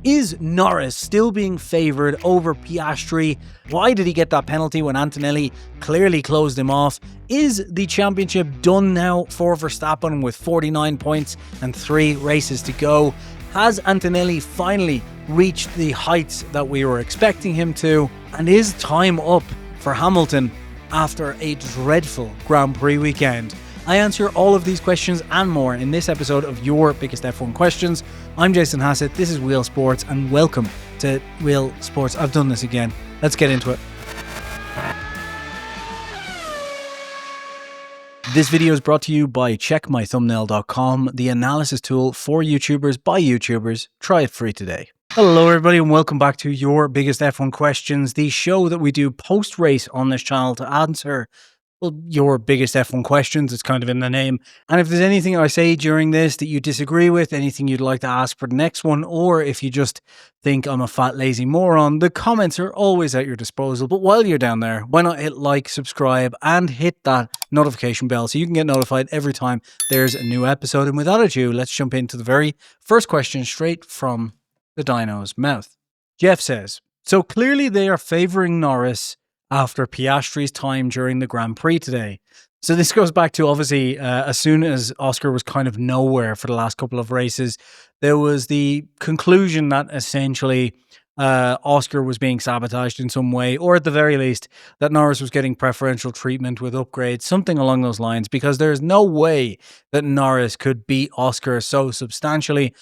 Is Norris still being favoured over Piastri? Why did he get that penalty when Antonelli clearly closed him off? Is the championship done now for Verstappen with 49 points and 3 races to go? Has Antonelli finally reached the heights that we were expecting him to? And is time up for Hamilton after a dreadful Grand Prix weekend? I answer all of these questions and more in this episode of Your Biggest F1 Questions. I'm Jason Hassett, this is Wheel Sports, and welcome to Wheel Sports. I've done this again. Let's get into it. This video is brought to you by checkmythumbnail.com, the analysis tool for YouTubers by YouTubers. Try it free today. Hello everybody and welcome back to Your Biggest F1 Questions, the show that we do post-race on this channel to answer your biggest F1 questions. It's kind of in the name. And if there's anything I say during this that you disagree with, anything you'd like to ask for the next one, or if you just think I'm a fat lazy moron, the comments are always at your disposal. But while you're down there, why not hit like, subscribe, and hit that notification bell so you can get notified every time there's a new episode. And without ado, let's jump into the very first question straight from the dyno's mouth. Jeff says, so clearly they are favouring Norris after Piastri's time during the Grand Prix today. So this goes back to, obviously, as soon as Oscar was kind of nowhere for the last couple of races, there was the conclusion that essentially Oscar was being sabotaged in some way, or at the very least, that Norris was getting preferential treatment with upgrades, something along those lines, because there's no way that Norris could beat Oscar so substantially.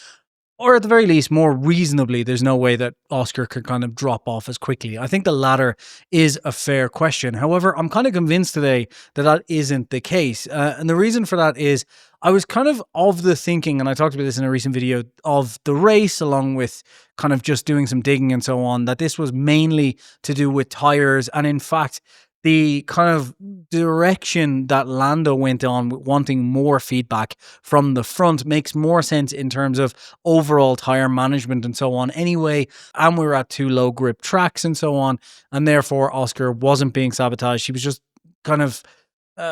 Or at the very least, more reasonably, there's no way that Oscar could kind of drop off as quickly. I think the latter is a fair question. However, I'm kind of convinced today that that isn't the case. And the reason for that is I was kind of the thinking, and I talked about this in a recent video, of the race, along with kind of just doing some digging and so on, that this was mainly to do with tires. And in fact, the kind of direction that Lando went on, wanting more feedback from the front, makes more sense in terms of overall tire management and so on anyway. And we were at 2 low grip tracks and so on. And therefore, Oscar wasn't being sabotaged. He was just kind of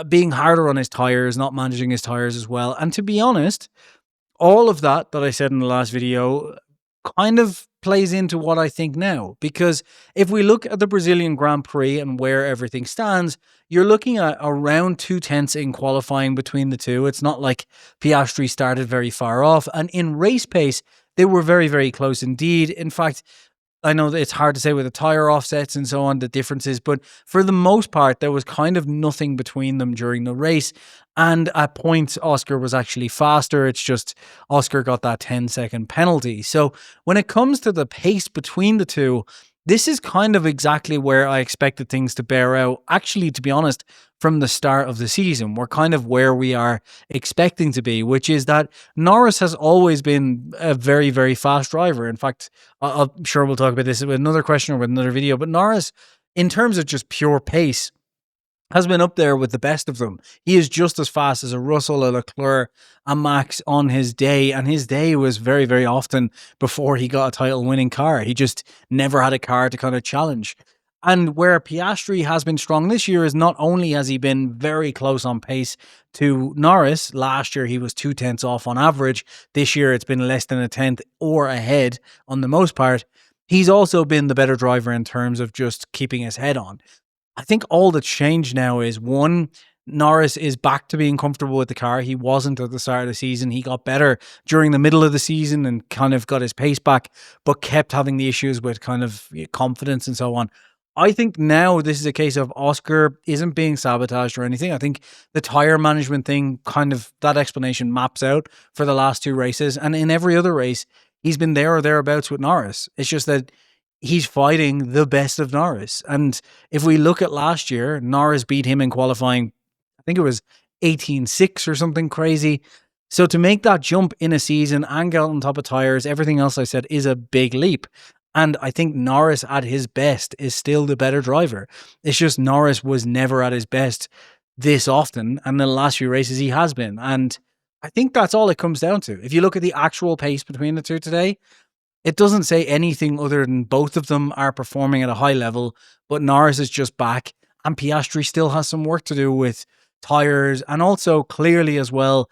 being harder on his tires, not managing his tires as well. And to be honest, all of that I said in the last video kind of plays into what I think now, because if we look at the Brazilian Grand Prix and where everything stands, you're looking at around 2/10 in qualifying between the two. It's not like Piastri started very far off, and in race pace, they were very, very close indeed. In fact, I know that it's hard to say with the tire offsets and so on, the differences, but for the most part, there was kind of nothing between them during the race. And at points, Oscar was actually faster. It's just Oscar got that 10-second penalty. So when it comes to the pace between the two, this is kind of exactly where I expected things to bear out. Actually, to be honest, from the start of the season, we're kind of where we are expecting to be, which is that Norris has always been a very, very fast driver. In fact, I'm sure we'll talk about this with another question or with another video, but Norris, in terms of just pure pace, has been up there with the best of them. He is just as fast as a Russell, a Leclerc, a Max on his day, and his day was very, very often before he got a title-winning car. He just never had a car to kind of challenge. And where Piastri has been strong this year is not only has he been very close on pace to Norris, last year he was 2/10 off on average, this year it's been less than a tenth or ahead on the most part, he's also been the better driver in terms of just keeping his head on. I think all that's changed now is, one, Norris is back to being comfortable with the car. He wasn't at the start of the season. He got better during the middle of the season and kind of got his pace back, but kept having the issues with kind of confidence and so on. I think now this is a case of Oscar isn't being sabotaged or anything. I think the tire management thing, kind of that explanation maps out for the last 2 races. And in every other race, he's been there or thereabouts with Norris. It's just that he's fighting the best of Norris. And if we look at last year, Norris beat him in qualifying, I think it was 18.6 or something crazy. So to make that jump in a season and get on top of tires, everything else I said is a big leap. And I think Norris at his best is still the better driver. It's just Norris was never at his best this often. And in the last few races he has been. And I think that's all it comes down to. If you look at the actual pace between the two today, it doesn't say anything other than both of them are performing at a high level, but Norris is just back and Piastri still has some work to do with tires. And also clearly as well,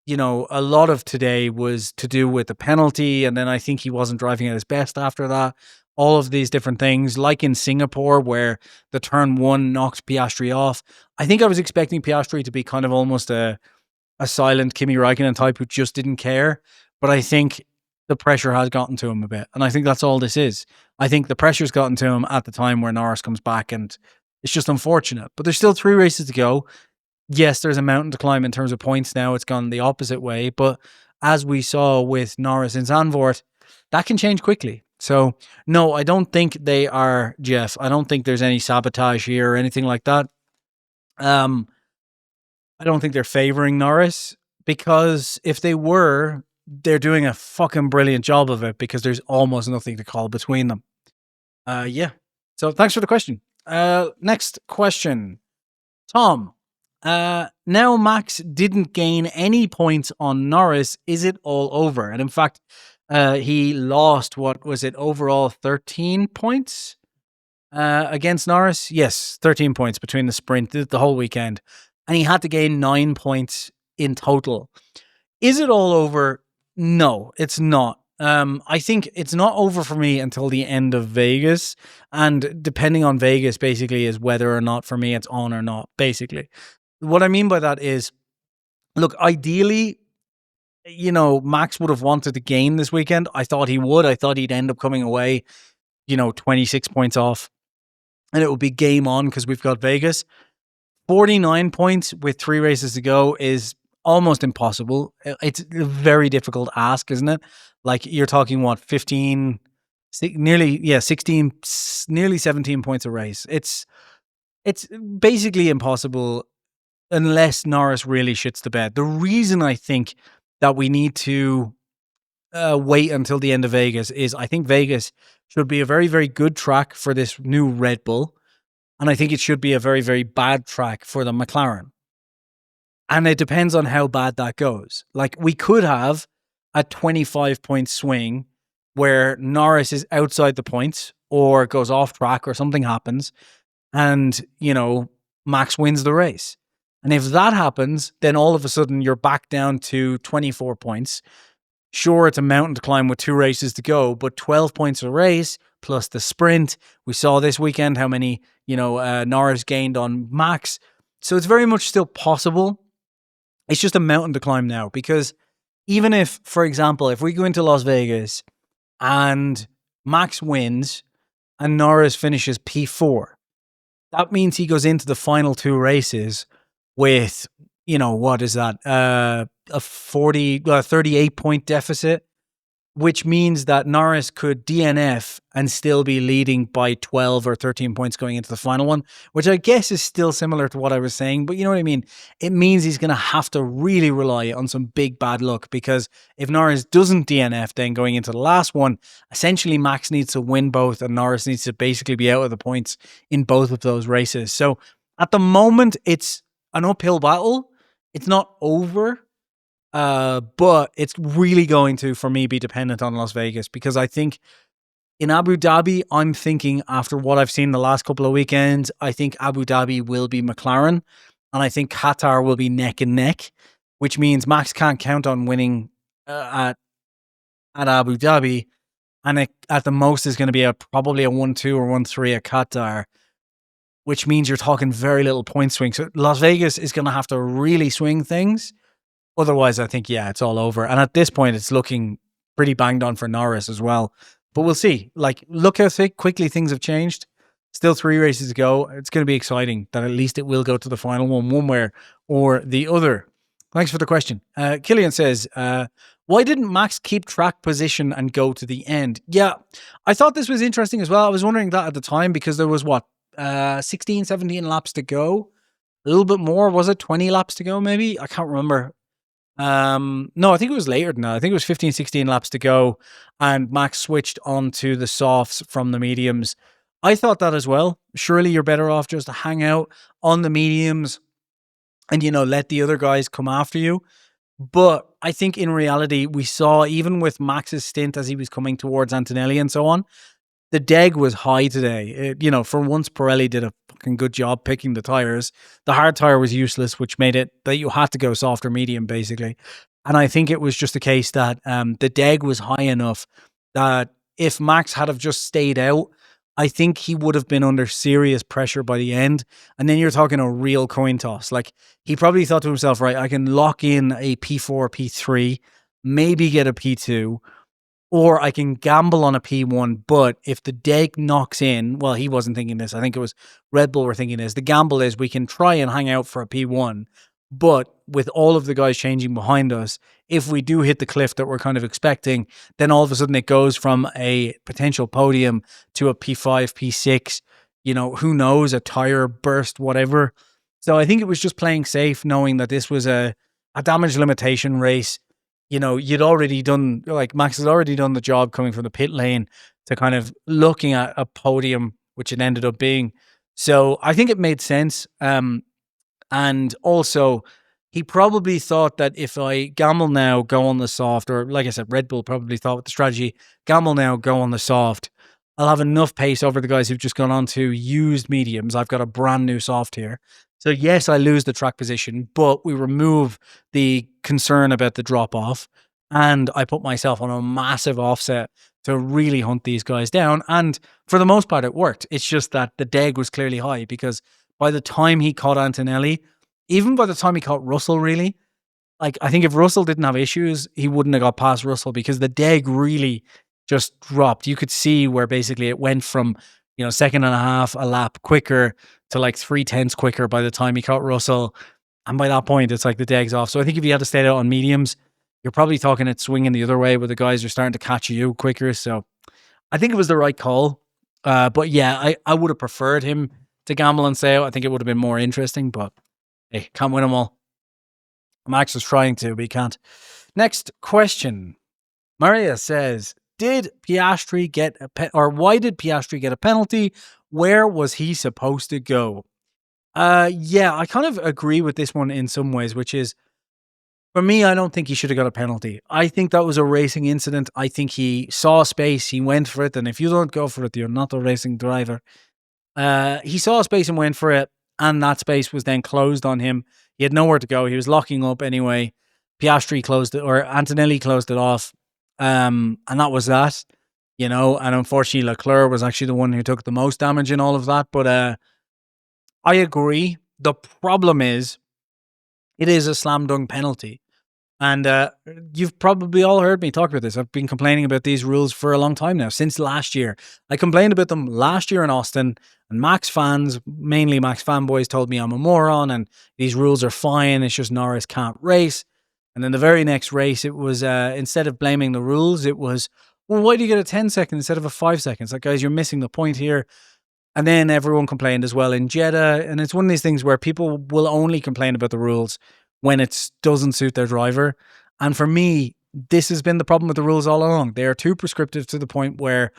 a lot of today was to do with the penalty. And then I think he wasn't driving at his best after that. All of these different things, like in Singapore, where the turn one knocked Piastri off. I think I was expecting Piastri to be kind of almost a silent Kimi Räikkönen type who just didn't care. But I think the pressure has gotten to him a bit. And I think that's all this is. I think the pressure's gotten to him at the time where Norris comes back, and it's just unfortunate. But there's still 3 races to go. Yes, there's a mountain to climb in terms of points now. It's gone the opposite way. But as we saw with Norris and Zandvoort, that can change quickly. So, no, I don't think they are, Jeff. I don't think there's any sabotage here or anything like that. I don't think they're favoring Norris, because if they were, they're doing a fucking brilliant job of it, because there's almost nothing to call between them. Yeah. So thanks for the question. Next question. Tom, now Max didn't gain any points on Norris. Is it all over? And in fact, he lost, what was it, overall 13 points against Norris? Yes, 13 points between the sprint, the whole weekend. And he had to gain 9 points in total. Is it all over? No, it's not. I think it's not over for me until the end of Vegas. And depending on Vegas, basically, is whether or not for me it's on or not, basically. What I mean by that is, look, ideally, Max would have wanted to gain this weekend. I thought he would. I thought he'd end up coming away, 26 points off. And it would be game on because we've got Vegas. 49 points with 3 races to go is almost impossible. It's a very difficult ask, isn't it? Like, you're talking, what, 16, nearly 17 points a race. It's basically impossible unless Norris really shits the bed. The reason I think that we need to wait until the end of Vegas is I think Vegas should be a very, very good track for this new Red Bull. And I think it should be a very, very bad track for the McLaren. And it depends on how bad that goes. Like, we could have a 25-point swing where Norris is outside the points or goes off track or something happens and, Max wins the race. And if that happens, then all of a sudden you're back down to 24 points. Sure, it's a mountain to climb with 2 races to go, but 12 points a race plus the sprint. We saw this weekend how many, Norris gained on Max. So it's very much still possible. It's just a mountain to climb now, because even if, for example, if we go into Las Vegas and Max wins and Norris finishes P4, that means he goes into the final 2 races with, what is that? A 38-point deficit, which means that Norris could DNF and still be leading by 12 or 13 points going into the final one, which I guess is still similar to what I was saying. But you know what I mean? It means he's going to have to really rely on some big bad luck, because if Norris doesn't DNF, then going into the last one, essentially Max needs to win both and Norris needs to basically be out of the points in both of those races. So at the moment, it's an uphill battle. It's not over. But it's really going to, for me, be dependent on Las Vegas, because I think in Abu Dhabi, I'm thinking after what I've seen the last couple of weekends, I think Abu Dhabi will be McLaren, and I think Qatar will be neck and neck, which means Max can't count on winning at Abu Dhabi, and at the most is going to be probably a 1-2 or 1-3 at Qatar, which means you're talking very little point swing. So Las Vegas is going to have to really swing things. Otherwise, I think, it's all over. And at this point, it's looking pretty banged on for Norris as well. But we'll see. Like, look how quickly things have changed. Still 3 races to go. It's going to be exciting that at least it will go to the final one way or the other. Thanks for the question. Killian says, why didn't Max keep track position and go to the end? Yeah, I thought this was interesting as well. I was wondering that at the time, because there was, 16, 17 laps to go? A little bit more. Was it 20 laps to go, maybe? I can't remember. No, I think it was later than that. I think it was 15, 16 laps to go, and Max switched onto the softs from the mediums. I thought that as well. Surely you're better off just to hang out on the mediums and, let the other guys come after you. But I think in reality, we saw, even with Max's stint as he was coming towards Antonelli and so on, the deg was high today. For once, Pirelli did a fucking good job picking the tires. The hard tire was useless, which made it that you had to go soft or medium, basically. And I think it was just a case that the deg was high enough that if Max had have just stayed out, I think he would have been under serious pressure by the end. And then you're talking a real coin toss. Like, he probably thought to himself, right, I can lock in a P4, P3, maybe get a P2, or I can gamble on a P1. But if the deg knocks in, well, he wasn't thinking this. I think it was Red Bull were thinking this. The gamble is we can try and hang out for a P1. But with all of the guys changing behind us, if we do hit the cliff that we're kind of expecting, then all of a sudden it goes from a potential podium to a P5, P6, who knows, a tire burst, whatever. So I think it was just playing safe, knowing that this was a damage limitation race. You'd already done, like Max has already done the job coming from the pit lane to kind of looking at a podium, which it ended up being. So I think it made sense. And also, he probably thought that if I gamble now, go on the soft, or like I said, Red Bull probably thought with the strategy, gamble now, go on the soft, I'll have enough pace over the guys who've just gone on to used mediums. I've got a brand new soft here. So yes, I lose the track position, but we remove the concern about the drop off, and I put myself on a massive offset to really hunt these guys down. And for the most part, it worked. It's just that the deg was clearly high, because by the time he caught Antonelli, even by the time he caught Russell, really, like, I think if Russell didn't have issues, he wouldn't have got past Russell, because the deg really just dropped. You could see where basically it went from, second and a half a lap quicker to like 0.3 quicker by the time he caught Russell. And by that point, it's like the deg's off. So I think if you had to stay out on mediums, you're probably talking it swinging the other way where the guys are starting to catch you quicker. So I think it was the right call. But yeah, I would have preferred him to gamble and say, I think it would have been more interesting, but hey, can't win them all. Max was trying to, but he can't. Next question. Maria says, did Piastri get why did Piastri get a penalty? Where was he supposed to go? Yeah, I kind of agree with this one in some ways, which is, for me, I don't think he should have got a penalty. I think that was a racing incident. I think he saw space, he went for it, and if you don't go for it, you're not a racing driver. He saw space and went for it, and that space was then closed on him. He had nowhere to go. He was locking up anyway. Piastri closed it, or Antonelli closed it off. And that was that, and unfortunately Leclerc was actually the one who took the most damage in all of that. But I agree. The problem is, it is a slam dunk penalty. And you've probably all heard me talk about this. I've been complaining about these rules for a long time now, since last year. I complained about them last year in Austin, and Max fans, mainly Max fanboys, told me I'm a moron and these rules are fine. It's just Norris can't race. And then the very next race, it was, instead of blaming the rules, it was, well, why do you get a 10 second instead of a 5 seconds? Like, guys, you're missing the point here. And then everyone complained as well in Jeddah. And it's one of these things where people will only complain about the rules when it doesn't suit their driver. And for me, this has been the problem with the rules all along. They are too prescriptive to the point where,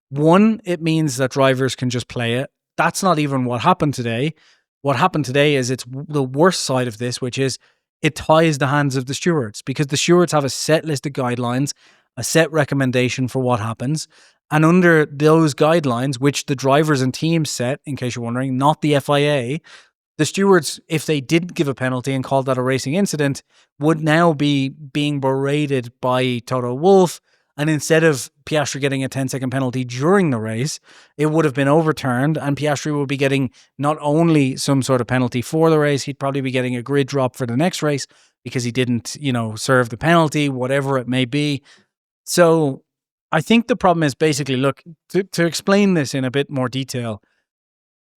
one, it means that drivers can just play it. That's not even what happened today. What happened today is it's the worst side of this, which is it ties the hands of the stewards, because the stewards have a set list of guidelines, a set recommendation for what happens. And under those guidelines, which the drivers and teams set, in case you're wondering, not the FIA, the stewards, if they didn't give a penalty and called that a racing incident, would now be being berated by Toto Wolff. And instead of Piastri getting a 10-second penalty during the race, it would have been overturned, and Piastri would be getting not only some sort of penalty for the race, he'd probably be getting a grid drop for the next race because he didn't, serve the penalty, whatever it may be. So I think the problem is basically, look, to explain this in a bit more detail,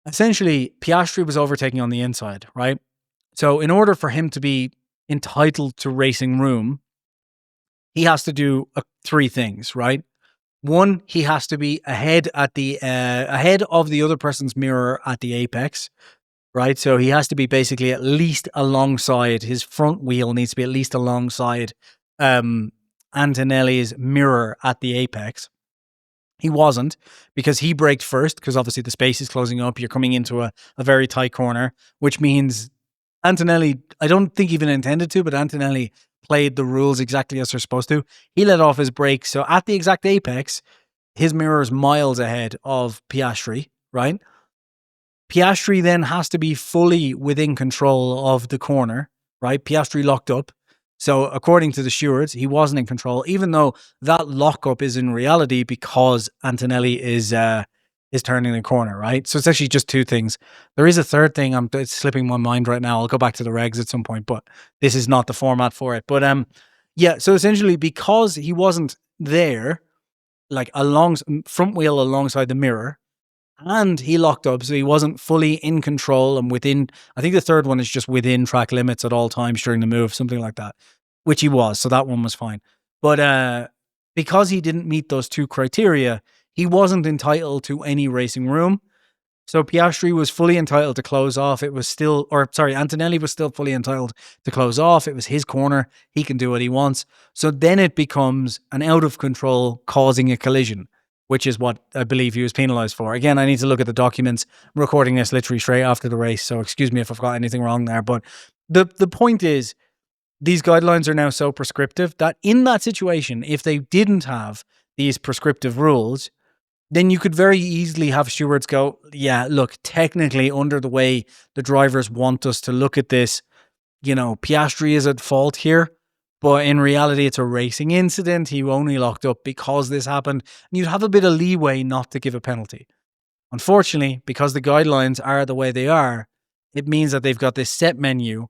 essentially Piastri was overtaking on the inside, right? So in order for him to be entitled to racing room, he has to do three things, right? One, he has to be ahead of the other person's mirror at the apex, right? So he has to be basically at least alongside, his front wheel needs to be at least alongside Antonelli's mirror at the apex. He wasn't, because he braked first, because obviously the space is closing up. You're coming into a very tight corner, which means Antonelli, I don't think even intended to, but Antonelli played the rules exactly as they're supposed to. He let off his brakes. So at the exact apex, his mirror is miles ahead of Piastri, right? Piastri then has to be fully within control of the corner, right? Piastri locked up. So according to the stewards, he wasn't in control, even though that lockup is in reality because Antonelli is turning the corner, right? So it's actually just two things. There is a third thing. It's slipping my mind right now. I'll go back to the regs at some point, but this is not the format for it. But yeah. So essentially, because he wasn't there, like front wheel alongside the mirror, and he locked up, so he wasn't fully in control and within. I think the third one is just within track limits at all times during the move, something like that, which he was. So that one was fine. But because he didn't meet those two criteria, he wasn't entitled to any racing room. So Piastri was fully entitled to close off. Antonelli was still fully entitled to close off. It was his corner. He can do what he wants. So then it becomes an out of control causing a collision, which is what I believe he was penalised for. Again, I need to look at the documents. I'm recording this literally straight after the race, so excuse me if I've got anything wrong there. But the point is, these guidelines are now so prescriptive that in that situation, if they didn't have these prescriptive rules, then you could very easily have stewards go, yeah, look, technically under the way the drivers want us to look at this, Piastri is at fault here, but in reality, it's a racing incident. He only locked up because this happened. And you'd have a bit of leeway not to give a penalty. Unfortunately, because the guidelines are the way they are, it means that they've got this set menu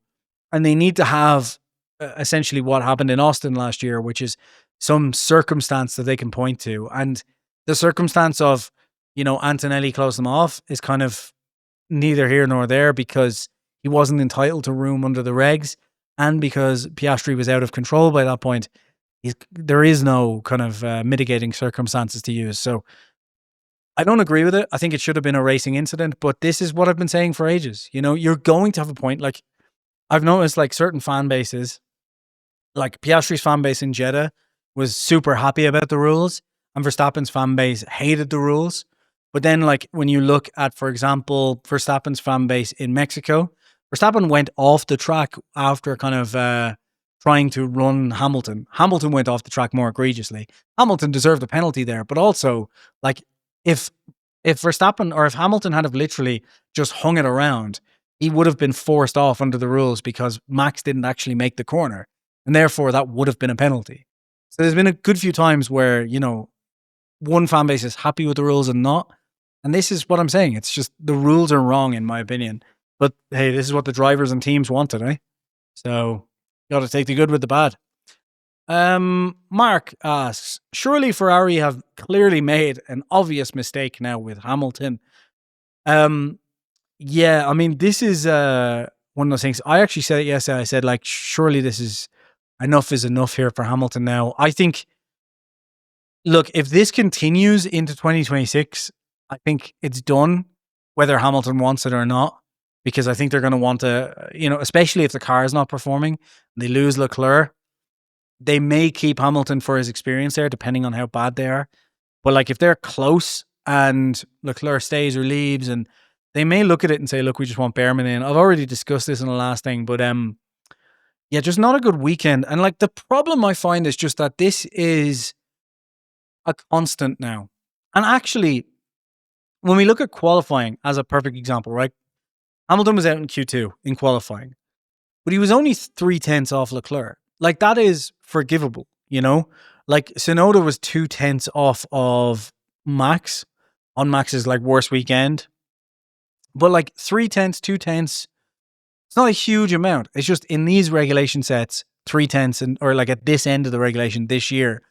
and they need to have essentially what happened in Austin last year, which is some circumstance that they can point to. And the circumstance of, Antonelli closed them off is kind of neither here nor there because he wasn't entitled to room under the regs and because Piastri was out of control by that point. There is no kind of mitigating circumstances to use. So I don't agree with it. I think it should have been a racing incident, but this is what I've been saying for ages. You're going to have a point. Like I've noticed like certain fan bases, like Piastri's fan base in Jeddah was super happy about the rules. And Verstappen's fan base hated the rules. But then, like, when you look at, for example, Verstappen's fan base in Mexico, Verstappen went off the track after kind of trying to run Hamilton. Hamilton went off the track more egregiously. Hamilton deserved a penalty there. But also, like, if Verstappen or if Hamilton had have literally just hung it around, he would have been forced off under the rules because Max didn't actually make the corner. And therefore, that would have been a penalty. So there's been a good few times where, one fan base is happy with the rules and not. And this is what I'm saying. It's just the rules are wrong, in my opinion. But hey, this is what the drivers and teams wanted, eh? So you got to take the good with the bad. Mark asks, surely Ferrari have clearly made an obvious mistake now with Hamilton. Yeah, I mean, this is one of those things. I actually said it yesterday. I said, like, surely this is enough here for Hamilton now. I think, look, if this continues into 2026, I think it's done, whether Hamilton wants it or not, because I think they're going to want to, especially if the car is not performing, they lose Leclerc. They may keep Hamilton for his experience there, depending on how bad they are. But like if they're close and Leclerc stays or leaves, and they may look at it and say, look, we just want Behrman in. I've already discussed this in the last thing, but yeah, just not a good weekend. And like the problem I find is just that this is a constant now. And actually, when we look at qualifying as a perfect example, right? Hamilton was out in Q2 in qualifying, but he was only 0.3 off Leclerc. Like that is forgivable, Like Tsunoda was 0.2 off of Max on Max's like worst weekend. But like 0.3, 0.2, it's not a huge amount. It's just in these regulation sets, 0.3 or like at this end of the regulation this year,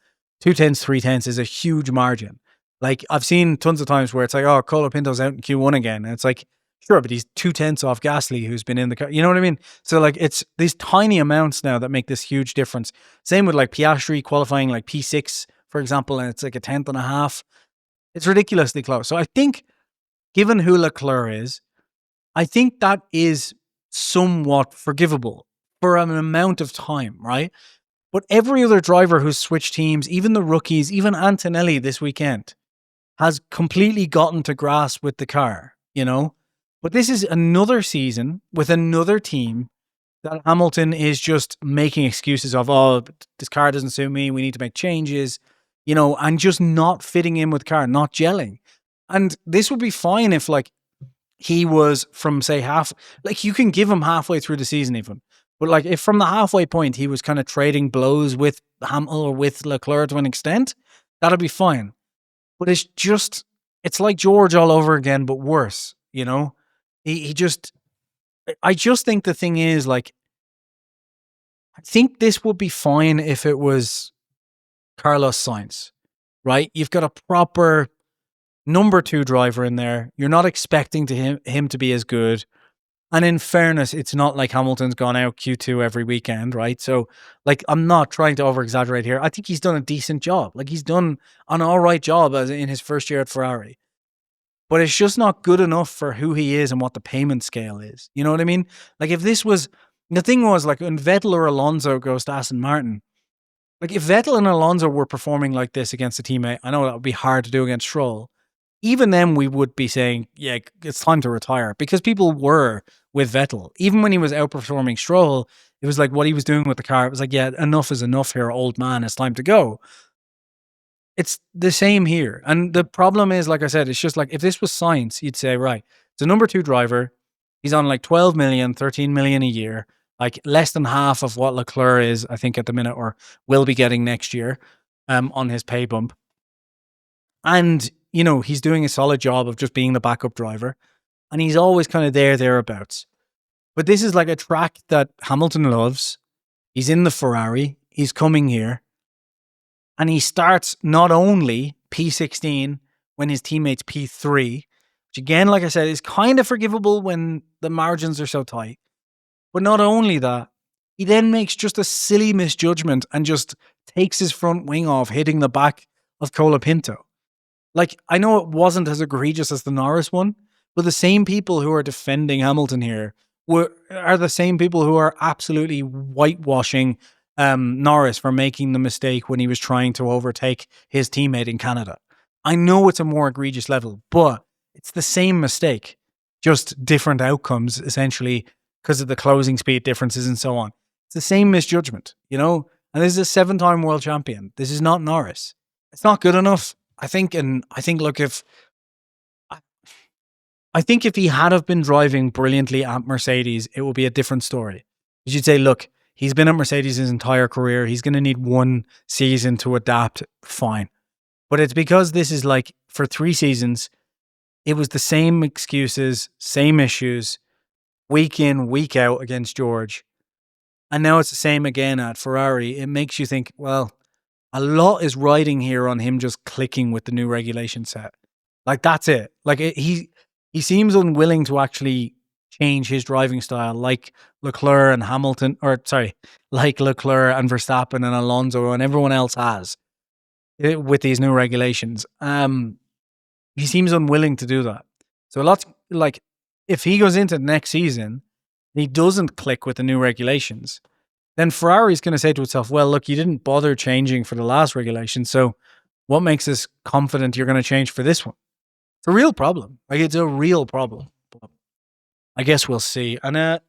0.2, 0.3 is a huge margin. Like I've seen tons of times where it's like, oh, Colapinto's out in Q1 again. And it's like, sure, but he's 0.2 off Gasly, who's been in the car. You know what I mean? So like it's these tiny amounts now that make this huge difference. Same with like Piastri qualifying like P6, for example, and it's like 0.1 It's ridiculously close. So I think given who Leclerc is, I think that is somewhat forgivable for an amount of time, right? But every other driver who's switched teams, even the rookies, even Antonelli this weekend, has completely gotten to grasp with the car, But this is another season with another team that Hamilton is just making excuses of, oh, this car doesn't suit me, we need to make changes, and just not fitting in with the car, not gelling. And this would be fine if, like, he was from, say, you can give him halfway through the season even. But like, if from the halfway point he was kind of trading blows with Hamilton or with Leclerc to an extent, that'd be fine. But it's like George all over again, but worse. I just think the thing is, like, I think this would be fine if it was Carlos Sainz, right? You've got a proper number 2 driver in there. You're not expecting him to be as good. And in fairness, it's not like Hamilton's gone out Q2 every weekend, right? So, like, I'm not trying to over-exaggerate here. I think he's done a decent job. Like, he's done an all right job as in his first year at Ferrari. But it's just not good enough for who he is and what the payment scale is. You know what I mean? Like, if this was... The thing was, like, when Vettel or Alonso goes to Aston Martin, like, if Vettel and Alonso were performing like this against a teammate, I know that would be hard to do against Stroll. Even then, we would be saying, yeah, it's time to retire, because people were with Vettel. Even when he was outperforming Stroll, it was like what he was doing with the car. It was like, yeah, enough is enough here, old man. It's time to go. It's the same here. And the problem is, like I said, it's just like, if this was Sainz, you'd say, right, it's a number 2 driver. He's on like 12 million, 13 million a year, like less than half of what Leclerc is, I think, at the minute, or will be getting next year on his pay bump. And, he's doing a solid job of just being the backup driver. And he's always kind of thereabouts. But this is like a track that Hamilton loves. He's in the Ferrari. He's coming here. And he starts not only P16 when his teammate's P3, which again, like I said, is kind of forgivable when the margins are so tight. But not only that, he then makes just a silly misjudgment and just takes his front wing off, hitting the back of Colapinto. Like, I know it wasn't as egregious as the Norris one, but the same people who are defending Hamilton here are the same people who are absolutely whitewashing Norris for making the mistake when he was trying to overtake his teammate in Canada. I know it's a more egregious level, but it's the same mistake, just different outcomes, essentially, because of the closing speed differences and so on. It's the same misjudgment, And this is a 7-time world champion. This is not Norris. It's not good enough, I think. And I think, look, if he had have been driving brilliantly at Mercedes, it would be a different story. You'd say, look, he's been at Mercedes his entire career. He's going to need 1 season to adapt. Fine. But it's because this is like, for 3 seasons, it was the same excuses, same issues, week in, week out against George. And now it's the same again at Ferrari. It makes you think, well, a lot is riding here on him just clicking with the new regulation set. Like, that's it. Like, he seems unwilling to actually change his driving style, like Leclerc and like Leclerc and Verstappen and Alonso and everyone else has with these new regulations. He seems unwilling to do that. So lots, like, if he goes into the next season and he doesn't click with the new regulations, then Ferrari's going to say to itself, well, look, you didn't bother changing for the last regulation, so what makes us confident you're going to change for this one? It's a real problem. Like, it's a real problem. But I guess we'll see. And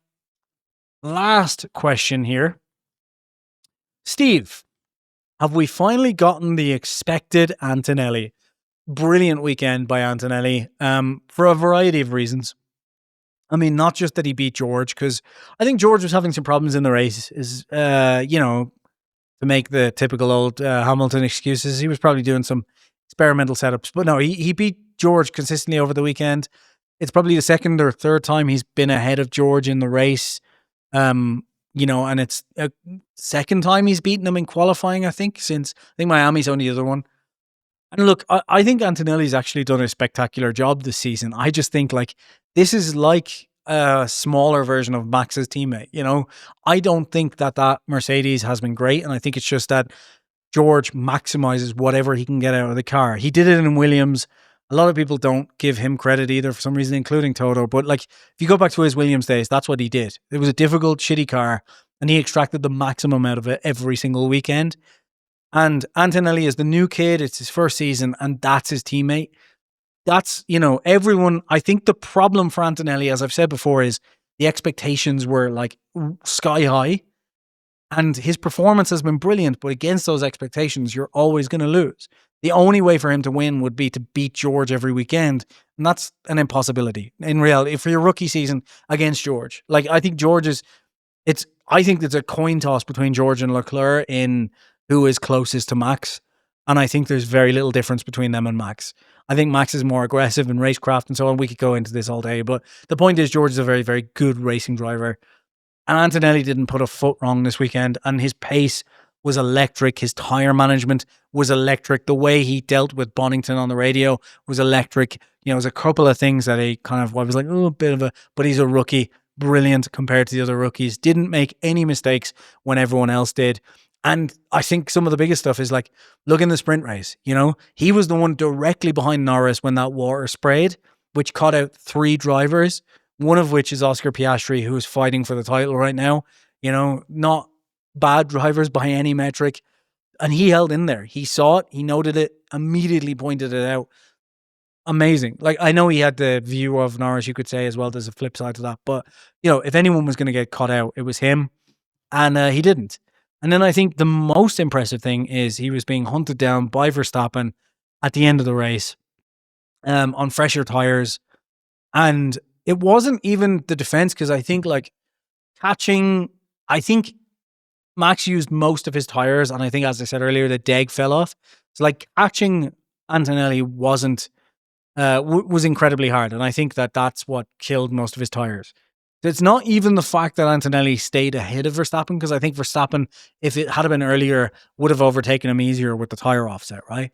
last question here. Steve, have we finally gotten the expected Antonelli? Brilliant weekend by Antonelli for a variety of reasons. I mean, not just that he beat George, because I think George was having some problems in the race, to make the typical old Hamilton excuses. He was probably doing some experimental setups. But no, he beat George consistently over the weekend. It's probably the 2nd or 3rd time he's been ahead of George in the race. And it's a 2nd time he's beaten him in qualifying, I think, since I think Miami's only the other one. And look, I think Antonelli's actually done a spectacular job this season. I just think, like, this is like a smaller version of Max's teammate, I don't think that Mercedes has been great, and I think it's just that George maximizes whatever he can get out of the car. He did it in Williams. A lot of people don't give him credit either for some reason, including Toto. But, like, if you go back to his Williams days, that's what he did. It was a difficult, shitty car, and he extracted the maximum out of it every single weekend. And Antonelli is the new kid. It's his first season, and that's his teammate. That's, everyone. I think the problem for Antonelli, as I've said before, is the expectations were like sky high, and his performance has been brilliant. But against those expectations, you're always going to lose. The only way for him to win would be to beat George every weekend, and that's an impossibility in reality for your rookie season against George. Like, I think George is I think it's a coin toss between George and Leclerc in who is closest to Max. And I think there's very little difference between them and Max. I think Max is more aggressive in racecraft and so on. We could go into this all day. But the point is, George is a very, very good racing driver. And Antonelli didn't put a foot wrong this weekend. And his pace was electric. His tyre management was electric. The way he dealt with Bonington on the radio was electric. There's a couple of things that I was like, oh, a bit of a, but he's a rookie. Brilliant compared to the other rookies. Didn't make any mistakes when everyone else did. And I think some of the biggest stuff is like, look in the sprint race, he was the one directly behind Norris when that water sprayed, which caught out 3 drivers, one of which is Oscar Piastri, who is fighting for the title right now. Not bad drivers by any metric. And he held in there. He saw it. He noted it, immediately pointed it out. Amazing. Like, I know he had the view of Norris, you could say, as well. There's a flip side to that. But, if anyone was going to get caught out, it was him. And he didn't. And then I think the most impressive thing is he was being hunted down by Verstappen at the end of the race on fresher tires. And it wasn't even the defense, because I think I think Max used most of his tires. And I think, as I said earlier, the deg fell off. So catching Antonelli was incredibly hard. And I think that's what killed most of his tires. It's not even the fact that Antonelli stayed ahead of Verstappen, because I think Verstappen, if it had been earlier, would have overtaken him easier with the tire offset, right?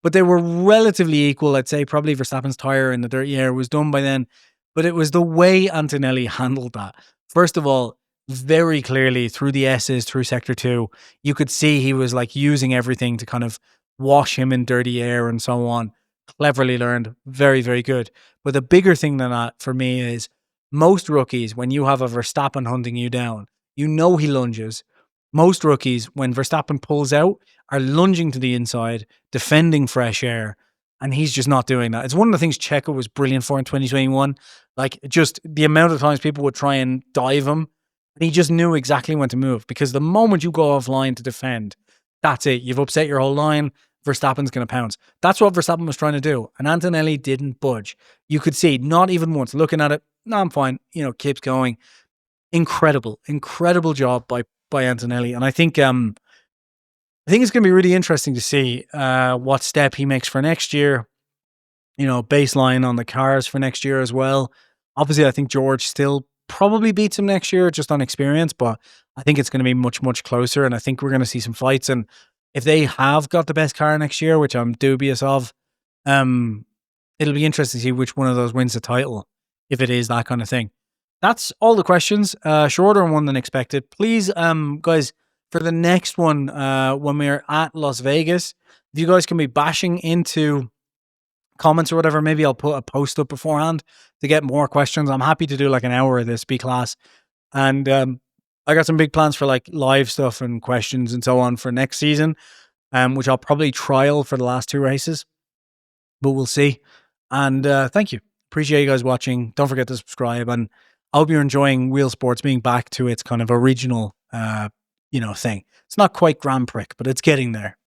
But they were relatively equal. I'd say probably Verstappen's tire in the dirty air was done by then, but it was the way Antonelli handled that. First of all, very clearly through the S's, through sector 2, you could see he was using everything to kind of wash him in dirty air and so on. Cleverly learned. Very, very good. But the bigger thing than that for me is, most rookies, when you have a Verstappen hunting you down, he lunges. Most rookies, when Verstappen pulls out, are lunging to the inside, defending fresh air, and he's just not doing that. It's one of the things Checo was brilliant for in 2021. Just the amount of times people would try and dive him, and he just knew exactly when to move, because the moment you go offline to defend, that's it. You've upset your whole line. Verstappen's going to pounce. That's what Verstappen was trying to do. And Antonelli didn't budge. You could see, not even once, looking at it, no, I'm fine, keeps going. Incredible job by Antonelli. And I think it's going to be really interesting to see what step he makes for next year. Baseline on the cars for next year as well. Obviously, I think George still probably beats him next year just on experience, but I think it's going to be much, much closer. And I think we're going to see some fights. And if they have got the best car next year, which I'm dubious of, it'll be interesting to see which one of those wins the title, if it is that kind of thing. That's all the questions. Shorter one than expected. Please, guys, for the next one, when we're at Las Vegas, if you guys can be bashing into comments or whatever, maybe I'll put a post up beforehand to get more questions. I'm happy to do an hour of this B-class. And I got some big plans for live stuff and questions and so on for next season, which I'll probably trial for the last 2 races, but we'll see. And thank you. Appreciate you guys watching. Don't forget to subscribe, and I hope you're enjoying Wheel Sports being back to its kind of original, thing. It's not quite Grand Prix, but it's getting there.